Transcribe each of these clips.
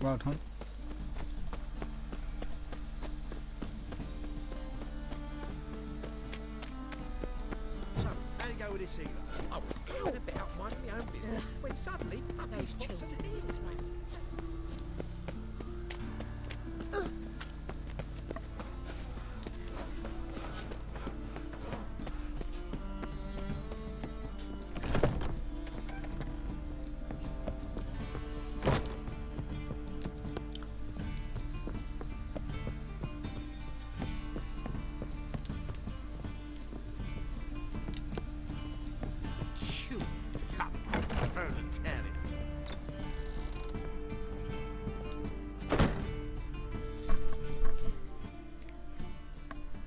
go out hunt. So, how do you go with this healer? I was out a bit out minding my own business when suddenly those children eagles, mate.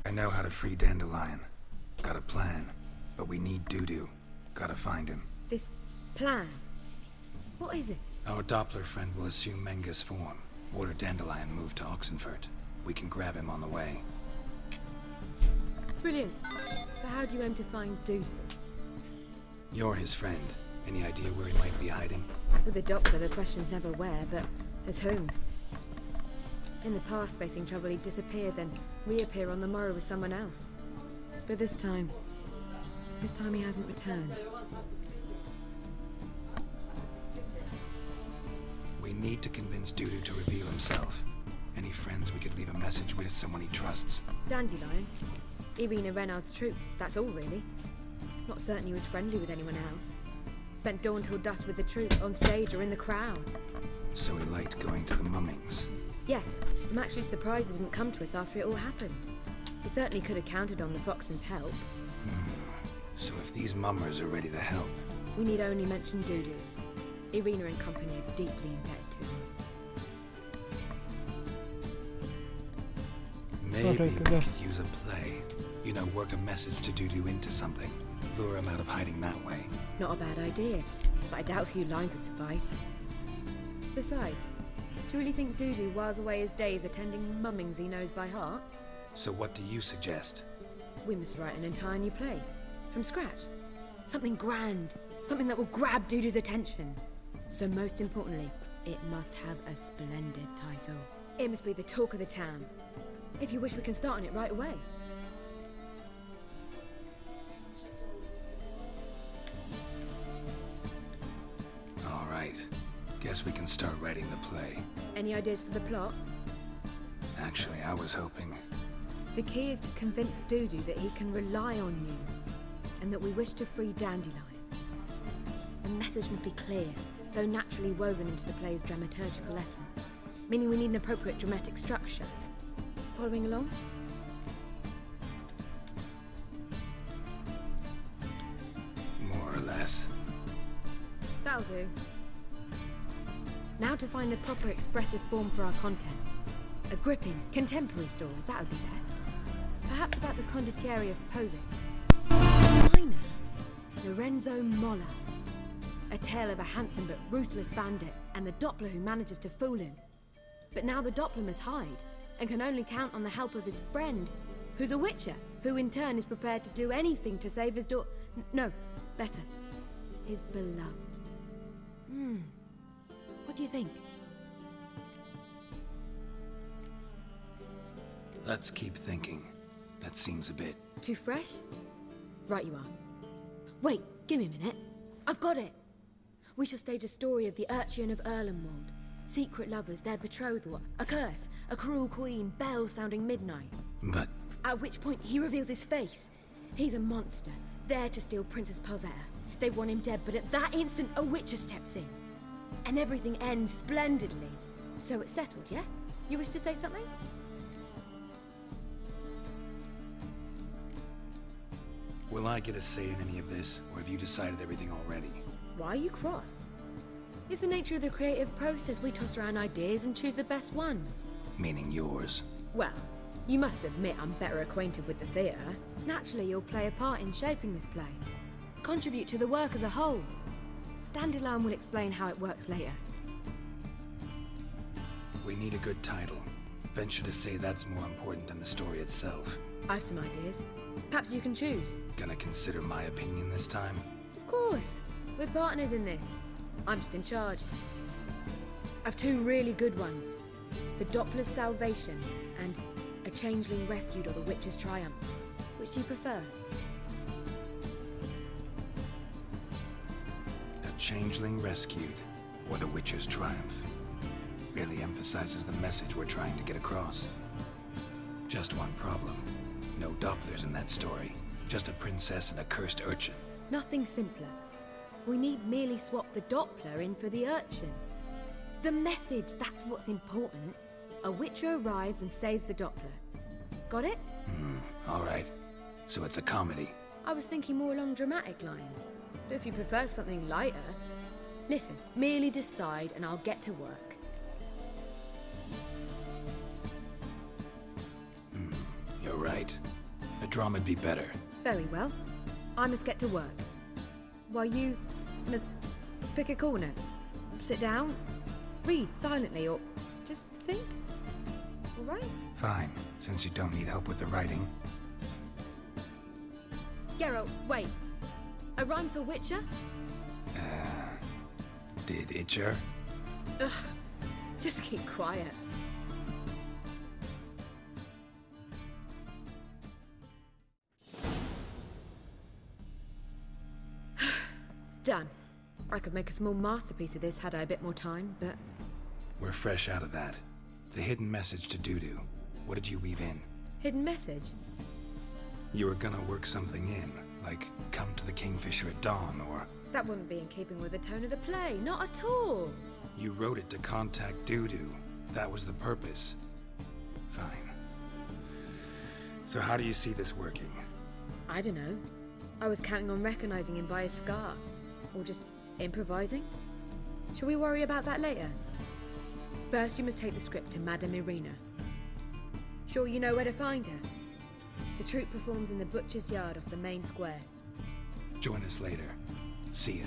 I know how to free Dandelion. Got a plan. But we need Dudu. Gotta find him. This plan? What is it? Our Doppler friend will assume Menga's form. Order Dandelion moved to Oxenfurt. We can grab him on the way. Brilliant. But how do you aim to find Dudu? You're his friend. Any idea where he might be hiding? With the Doppler, the question's never where, but as whom? In the past, facing trouble, he'd disappear, then reappear on the morrow with someone else. But this time he hasn't returned. We need to convince Dudu to reveal himself. Any friends we could leave a message with, someone he trusts? Dandelion? Irina Renard's troop, that's all really. Not certain he was friendly with anyone else. Spent dawn till dusk with the troop, on stage or in the crowd. So he liked going to the mummings. Yes, I'm actually surprised he didn't come to us after it all happened. He certainly could have counted on the Foxen's help. So if these mummers are ready to help... We need only mention Dudu. Irina and company are deeply indebted to him. Maybe we could use a play. You know, work a message to Dudu into something. Lure him out of hiding that way. Not a bad idea, but I doubt a few lines would suffice. Besides, do you really think Dudu whiles away his days attending mummings he knows by heart? So what do you suggest? We must write an entire new play. From scratch. Something grand. Something that will grab Dudu's attention. So most importantly, it must have a splendid title. It must be the talk of the town. If you wish, we can start on it right away. All right. Guess we can start writing the play. Any ideas for the plot? Actually, I was hoping... The key is to convince Dudu that he can rely on you, and that we wish to free Dandelion. The message must be clear, though naturally woven into the play's dramaturgical essence, meaning we need an appropriate dramatic structure. Following along? More or less. That'll do. Now to find the proper expressive form for our content. A gripping, contemporary story, that would be best. Perhaps about the condottieri of Povis. Minor, Lorenzo Molla. A tale of a handsome but ruthless bandit and the Doppler who manages to fool him. But now the Doppler must hide and can only count on the help of his friend, who's a witcher, who in turn is prepared to do anything to save his no, better, his beloved. What do you think? Let's keep thinking. That seems a bit... Too fresh? Right you are. Wait, give me a minute. I've got it! We shall stage a story of the Urcheon of Erlenwald. Secret lovers, their betrothal, a curse, a cruel queen, bells sounding midnight. But... At which point he reveals his face. He's a monster, there to steal Princess Pavetta. They want him dead, but at that instant a witcher steps in. And everything ends splendidly. So it's settled, yeah? You wish to say something? Will I get a say in any of this, or have you decided everything already? Why are you cross? It's the nature of the creative process. We toss around ideas and choose the best ones. Meaning yours. Well, you must admit I'm better acquainted with the theatre. Naturally, you'll play a part in shaping this play. Contribute to the work as a whole. Dandelion will explain how it works later. We need a good title. Venture to say that's more important than the story itself. I've some ideas. Perhaps you can choose. Gonna consider my opinion this time? Of course. We're partners in this. I'm just in charge. I've two really good ones. The Doppler's Salvation and A Changeling Rescued or The Witch's Triumph. Which do you prefer? A Changeling Rescued, or The Witcher's Triumph. Really emphasizes the message we're trying to get across. Just one problem. No Dopplers in that story. Just a princess and a cursed urchin. Nothing simpler. We need merely swap the Doppler in for the urchin. The message, that's what's important. A Witcher arrives and saves the Doppler. Got it? Alright. So it's a comedy. I was thinking more along dramatic lines. But if you prefer something lighter... Listen, merely decide and I'll get to work. You're right. A drama'd be better. Very well. I must get to work. While you must pick a corner. Sit down, read silently, or just think. All right? Fine, since you don't need help with the writing. Geralt, wait. A rhyme for Witcher? Did Itcher? Ugh. Just keep quiet. Done. I could make a small masterpiece of this had I a bit more time, but... We're fresh out of that. The hidden message to Dudu. What did you weave in? Hidden message? You were gonna work something in, like come to the Kingfisher at dawn, or... That wouldn't be in keeping with the tone of the play, not at all. You wrote it to contact Dudu. That was the purpose. Fine. So how do you see this working? I don't know. I was counting on recognizing him by his scar. Or just improvising? Shall we worry about that later? First, you must take the script to Madame Irina. Sure you know where to find her? The troupe performs in the butcher's yard off the main square. Join us later. See ya.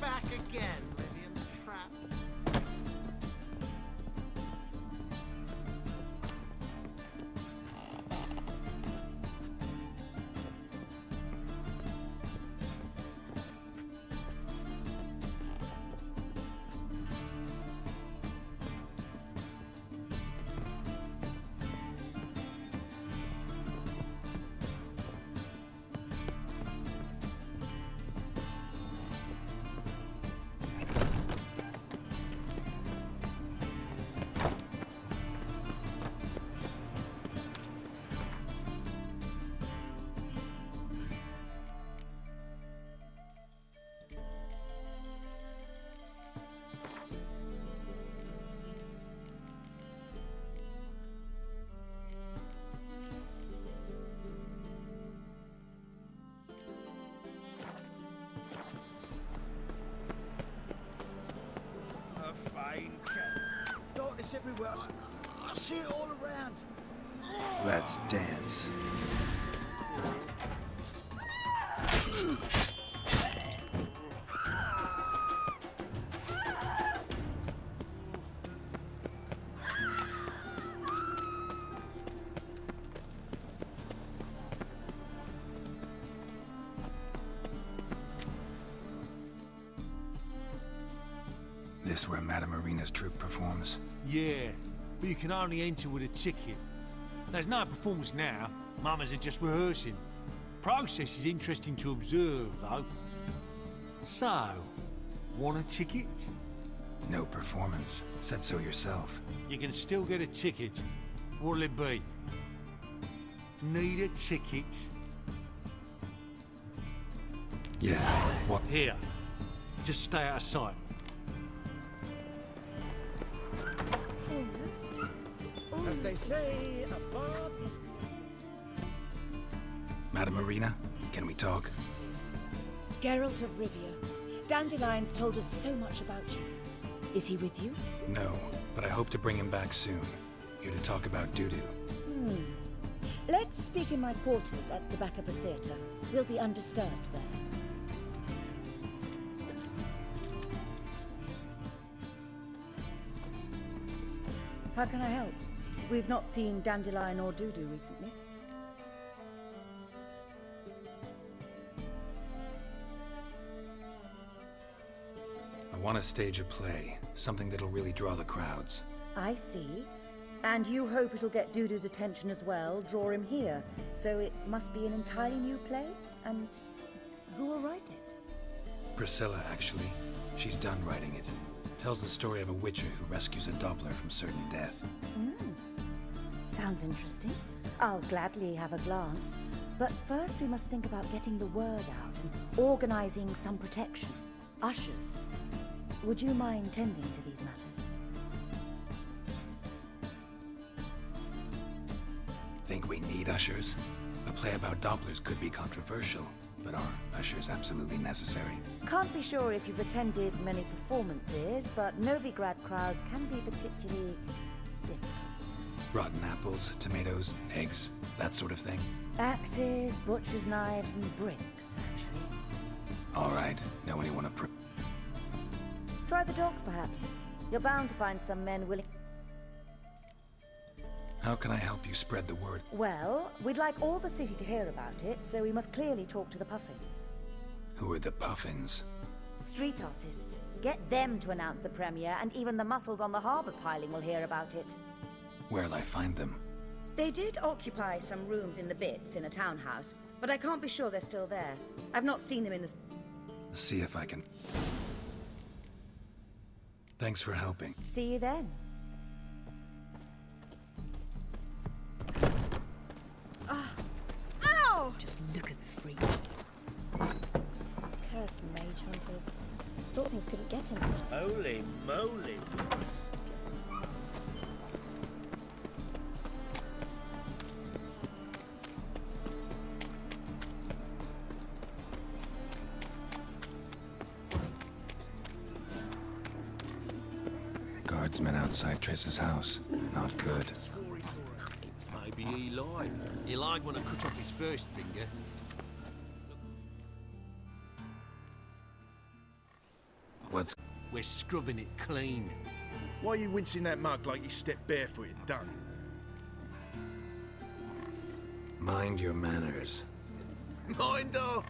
Back again, ready in the trap. Darkness everywhere. I see it all around. Let's dance. This where Madame Irina's troupe performs? Yeah, but you can only enter with a ticket. There's no performance now. Mamas are just rehearsing. process is interesting to observe, though. So, want a ticket? No performance. Said so yourself. You can still get a ticket. What'll it be? Need a ticket? Yeah, what? Here. Just stay out of sight. Almost. As they say, a bard must be... Madam Marina, can we talk? Geralt of Rivia. Dandelion's told us so much about you. Is he with you? No, but I hope to bring him back soon. Here to talk about doo-doo. Let's speak in my quarters at the back of the theatre. We'll be undisturbed there. How can I help? We've not seen Dandelion or Doo-doo recently. I want to stage a play, something that'll really draw the crowds. I see. And you hope it'll get Doo-doo's attention as well, draw him here. So it must be an entirely new play? And who will write it? Priscilla, actually. She's done writing it. Tells the story of a witcher who rescues a Doppler from certain death. Sounds interesting. I'll gladly have a glance. But first we must think about getting the word out and organizing some protection. Ushers. Would you mind tending to these matters? Think we need ushers? A play about Dopplers could be controversial, but are ushers absolutely necessary? Can't be sure if you've attended many performances, but Novigrad crowds can be particularly difficult. Rotten apples, tomatoes, eggs, that sort of thing? Axes, butcher's knives, and bricks, actually. All right, know anyone to Try the dogs, perhaps. You're bound to find some men willing... How can I help you spread the word? Well, we'd like all the city to hear about it, so we must clearly talk to the Puffins. Who are the Puffins? Street artists. Get them to announce the premiere, and even the muscles on the harbour piling will hear about it. Where'll I find them? They did occupy some rooms in the Bits in a townhouse, but I can't be sure they're still there. I've not seen them in the... See if I can... Thanks for helping. See you then. Ow! Just look at the freak. Cursed mage hunters. Thought things couldn't get any worse. Holy moly. Guardsmen outside Triss's house. Not good. Maybe he lied. He lied when I cut off his first finger. What's... We're scrubbing it clean. Why are you rinsing that mug like you stepped barefooted, done? Mind your manners. Mind her!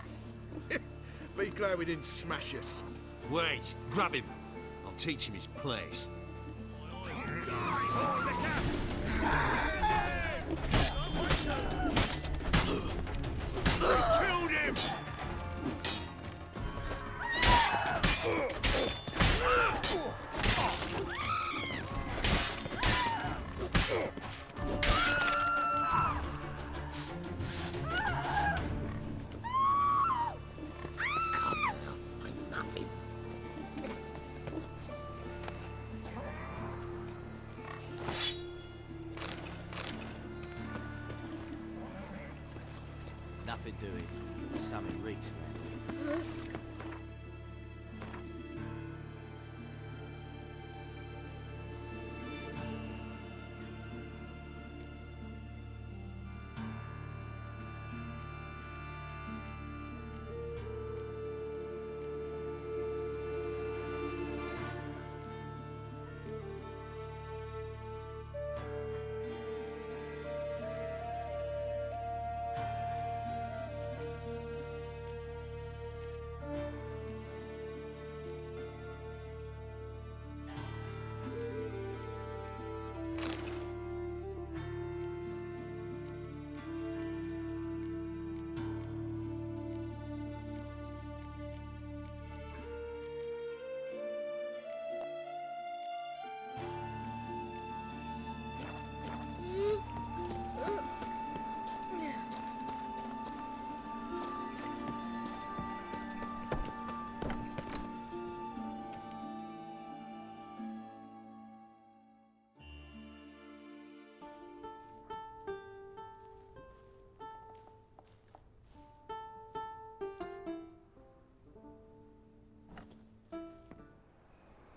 Be glad we didn't smash us. Wait, grab him. I'll teach him his place. Killed him! Nothing doing. Something reeks around.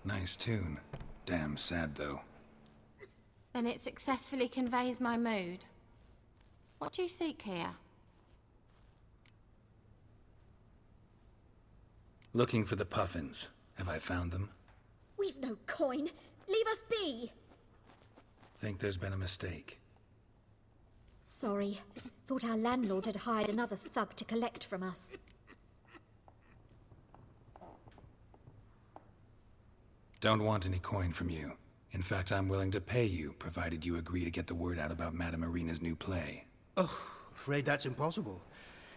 Nice tune. Damn sad, though. Then it successfully conveys my mood. What do you seek here? Looking for the puffins. Have I found them? We've no coin. Leave us be. Think there's been a mistake. Sorry. Thought our landlord had hired another thug to collect from us. Don't want any coin from you. In fact, I'm willing to pay you, provided you agree to get the word out about Madame Irina's new play. Oh, afraid that's impossible.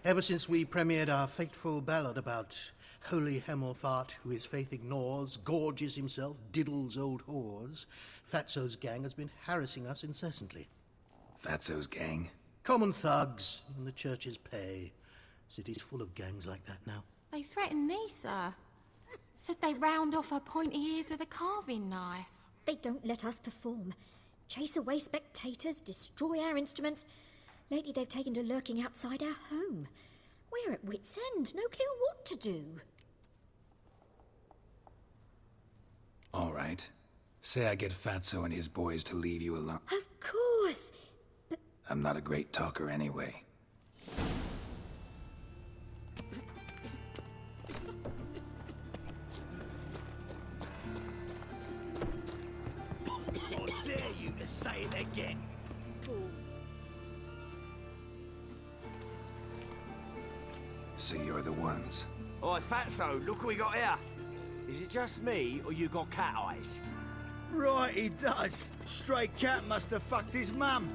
Ever since we premiered our fateful ballad about Holy Hemelfart, who his faith ignores, gorges himself, diddles old whores, Fatso's gang has been harassing us incessantly. Fatso's gang? Common thugs in the church's pay. City's full of gangs like that now. They threatened me, sir. Said they'd round off her pointy ears with a carving knife. They don't let us perform. Chase away spectators, destroy our instruments. Lately they've taken to lurking outside our home. We're at wit's end, no clue what to do. All right. Say I get Fatso and his boys to leave you alone. Of course, but... I'm not a great talker anyway. How dare you to say it again? So you're the ones. Oi, Fatso, look what we got here. Is it just me, or you got cat eyes? Right, he does. Stray cat must have fucked his mum.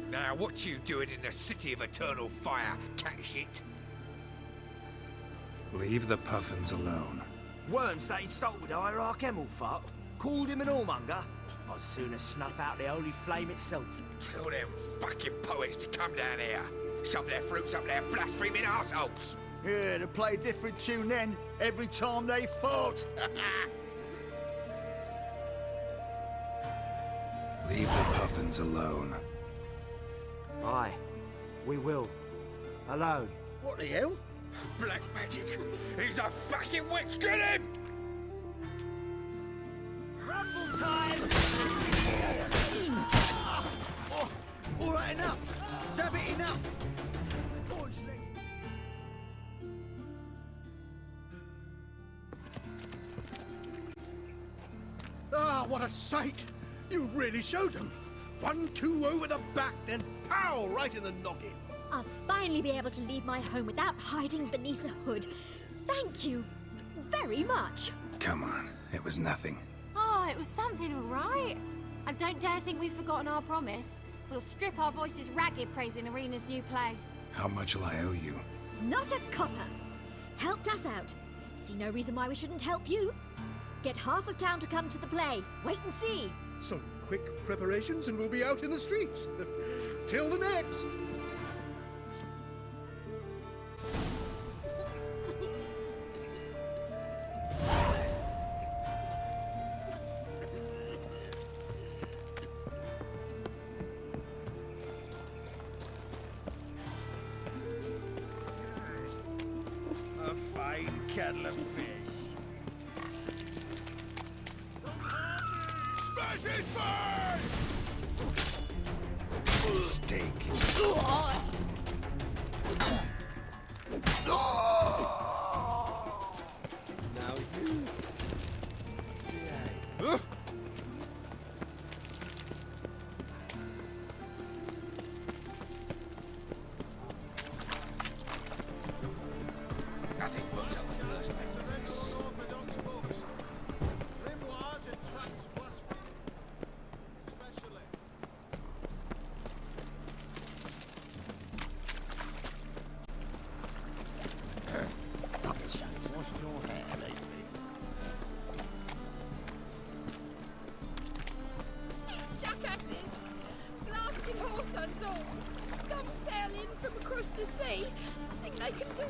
Now, what you doing in the city of eternal fire, cat shit? Leave the puffins alone. Worms that insulted Hierarch Hemelfart, called him an whoremonger. I'd sooner snuff out the holy flame itself. Tell them fucking poets to come down here. Shove their fruits up their blaspheming arseholes. Yeah, to play a different tune then, every time they fought. Leave the puffins alone. Aye, we will. Alone. What the hell? Black magic. He's a fucking witch. Get him! Rumble time! Oh, all right, enough. Dab it enough. Boys, ah, what a sight! You really showed them. 1-2 over the back, then pow, right in the noggin. I'll finally be able to leave my home without hiding beneath a hood. Thank you very much. Come on, it was nothing. Oh, it was something, all right. I don't dare think we've forgotten our promise. We'll strip our voices ragged praising Irina's new play. How much will I owe you? Not a copper. Helped us out. See no reason why we shouldn't help you. Get half of town to come to the play. Wait and see. Some quick preparations and we'll be out in the streets. Till the next. A fine kettle of fish. Smash his bird! Steak. Now you. Nothing but first business. Orthodox books. Grimoires and tracts blasphemy. Especially. What's your hair lately? Jackasses! Blasting horse all! Scum sailing from across the sea! Think they can do...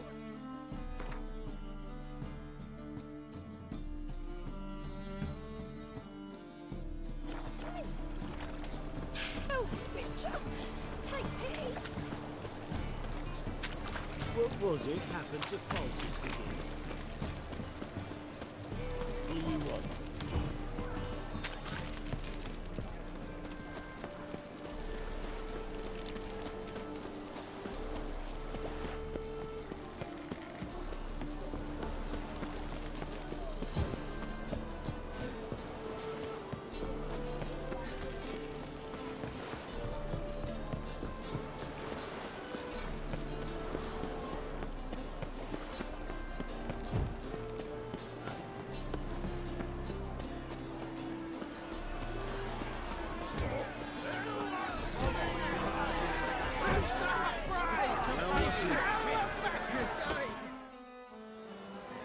Help, Witcher! Take pity! What was it happened to Falter's digging? you want.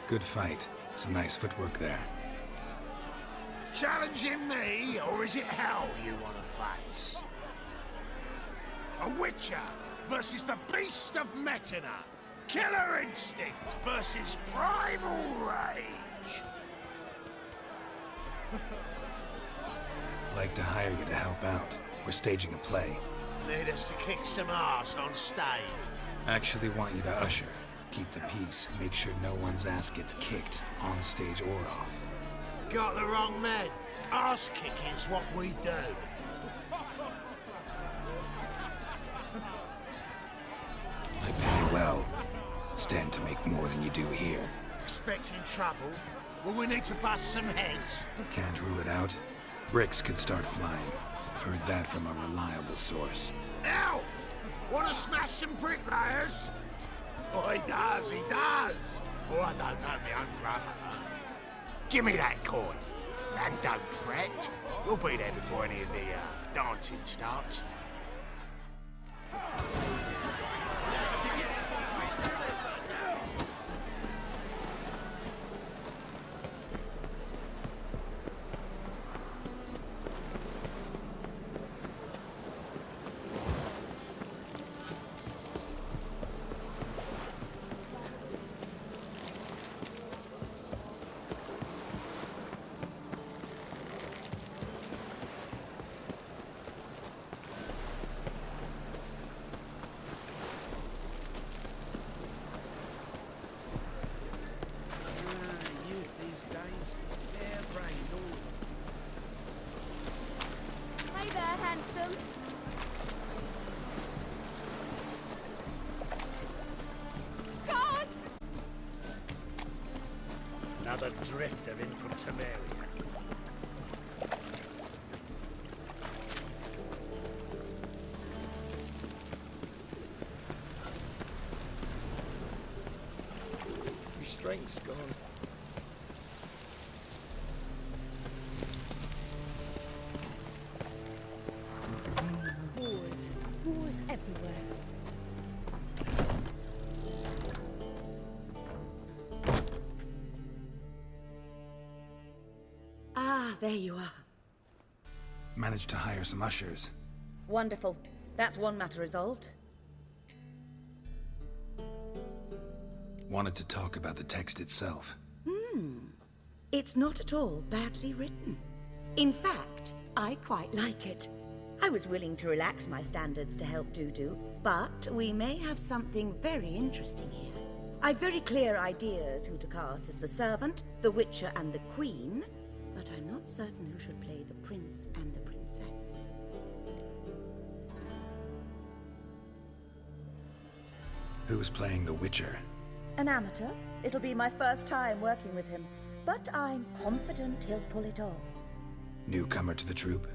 Good fight. Some nice footwork there. Challenging me, or is it hell you want to face? A Witcher versus the Beast of Metina. Killer instinct versus primal rage. Like to hire you to help out. We're staging a play. Need us to kick some ass on stage. Actually want you to usher. Keep the peace. Make sure no one's ass gets kicked, on stage or off. Got the wrong man. Ass kicking's what we do. I pay well. Stand to make more than you do here. Expecting trouble? Will we need to bust some heads? Can't rule it out. Bricks could start flying. Heard that from a reliable source. Ow! Wanna smash some bricklayers? Oh, he does. Oh, I don't know my own brother. Give me that coin. And don't fret. We'll be there before any of the dancing starts. Hey there, handsome. Guards! Another drifter in from Temeria. Your strength's gone. Wars everywhere. Ah, there you are. Managed to hire some ushers. Wonderful. That's one matter resolved. Wanted to talk about the text itself. It's not at all badly written. In fact, I quite like it. I was willing to relax my standards to help Dudu, but we may have something very interesting here. I've very clear ideas who to cast as the servant, the Witcher, and the Queen, but I'm not certain who should play the prince and the princess. Who's playing the Witcher? An amateur. It'll be my first time working with him, but I'm confident he'll pull it off. Newcomer to the troupe?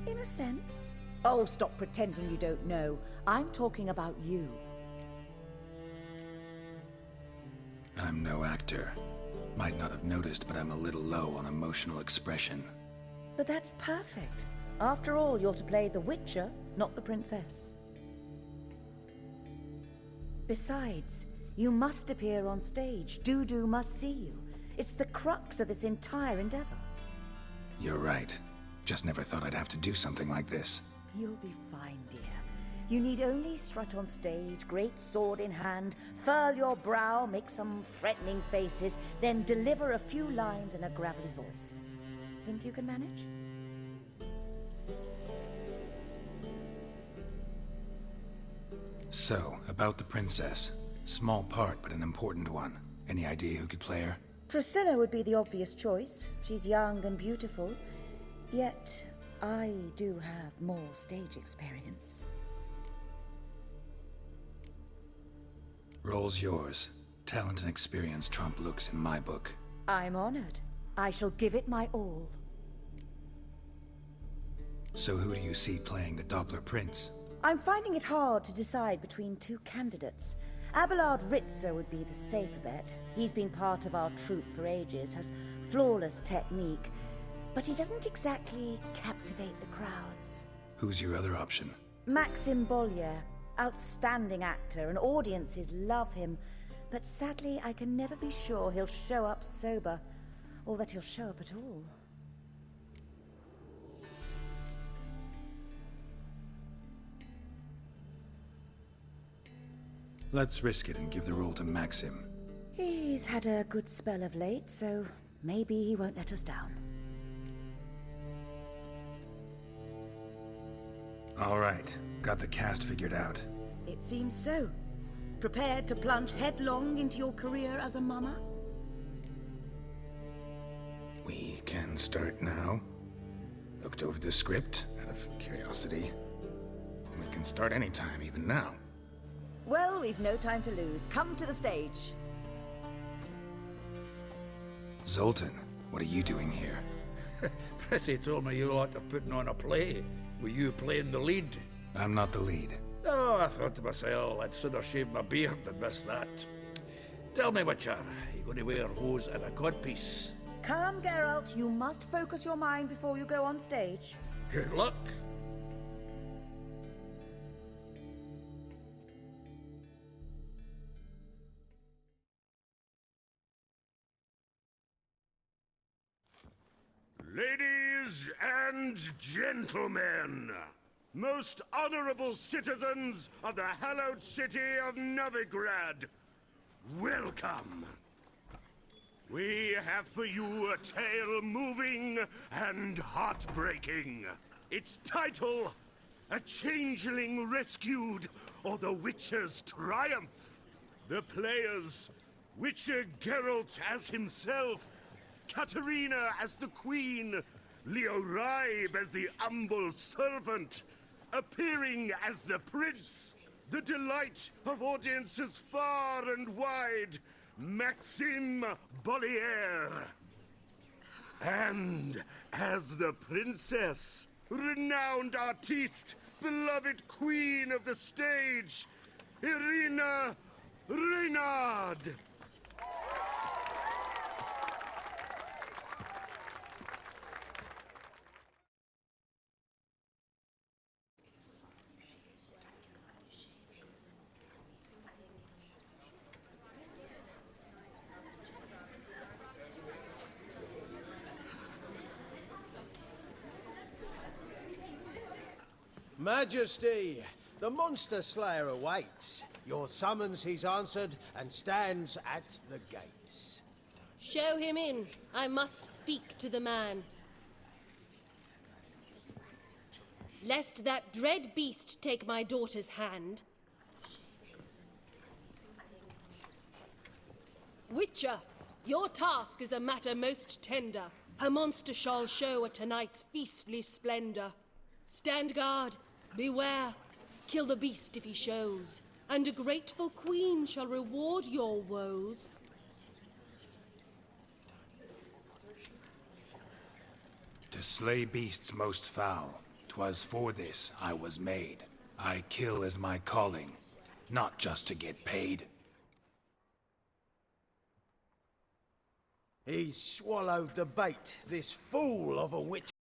In a sense. Oh, stop pretending you don't know. I'm talking about you. I'm no actor. Might not have noticed, but I'm a little low on emotional expression. But that's perfect. After all, you're to play the Witcher, not the princess. Besides, you must appear on stage. Dudu must see you. It's the crux of this entire endeavor. You're right. Just never thought I'd have to do something like this. You'll be fine, dear. You need only strut on stage, great sword in hand, furl your brow, make some threatening faces, then deliver a few lines in a gravelly voice. Think you can manage? So, about the princess. Small part, but an important one. Any idea who could play her? Priscilla would be the obvious choice. She's young and beautiful. Yet, I do have more stage experience. Role's yours. Talent and experience trump looks in my book. I'm honored. I shall give it my all. So who do you see playing the Doppler Prince? I'm finding it hard to decide between two candidates. Abelard Ritzer would be the safer bet. He's been part of our troupe for ages, has flawless technique, but he doesn't exactly captivate the crowds. Who's your other option? Maxim Bollier. Outstanding actor, and audiences love him. But sadly, I can never be sure he'll show up sober, or that he'll show up at all. Let's risk it and give the role to Maxim. He's had a good spell of late, so maybe he won't let us down. All right, got the cast figured out. It seems so. Prepared to plunge headlong into your career as a mama? We can start now. Looked over the script out of curiosity. We can start anytime, even now. Well, we've no time to lose. Come to the stage. Zoltan, what are you doing here? Prissy told me you like putting on a play. Were you playing the lead? I'm not the lead. Oh, I thought to myself, I'd sooner shave my beard than miss that. Tell me, Witcher, you going to wear hose and a codpiece? Come, Geralt. You must focus your mind before you go on stage. Good luck. Ladies and gentlemen, most honorable citizens of the hallowed city of Novigrad, welcome. We have for you a tale moving and heartbreaking. Its title, A Changeling Rescued, or The Witcher's Triumph. The players, Witcher Geralt as himself, Katerina as the Queen, Leo Raib as the humble servant, appearing as the Prince, the delight of audiences far and wide, Maxim Bollier. And as the Princess, renowned artiste, beloved Queen of the stage, Irina Reynard. Majesty, the monster slayer awaits. Your summons he's answered and stands at the gates. Show him in. I must speak to the man. Lest that dread beast take my daughter's hand. Witcher, your task is a matter most tender. A monster shall show at tonight's feastly splendor. Stand guard, beware, kill the beast if he shows, and a grateful queen shall reward your woes. To slay beasts most foul, 'twas for this I was made. I kill as my calling, not just to get paid. He's swallowed the bait, this fool of a witch.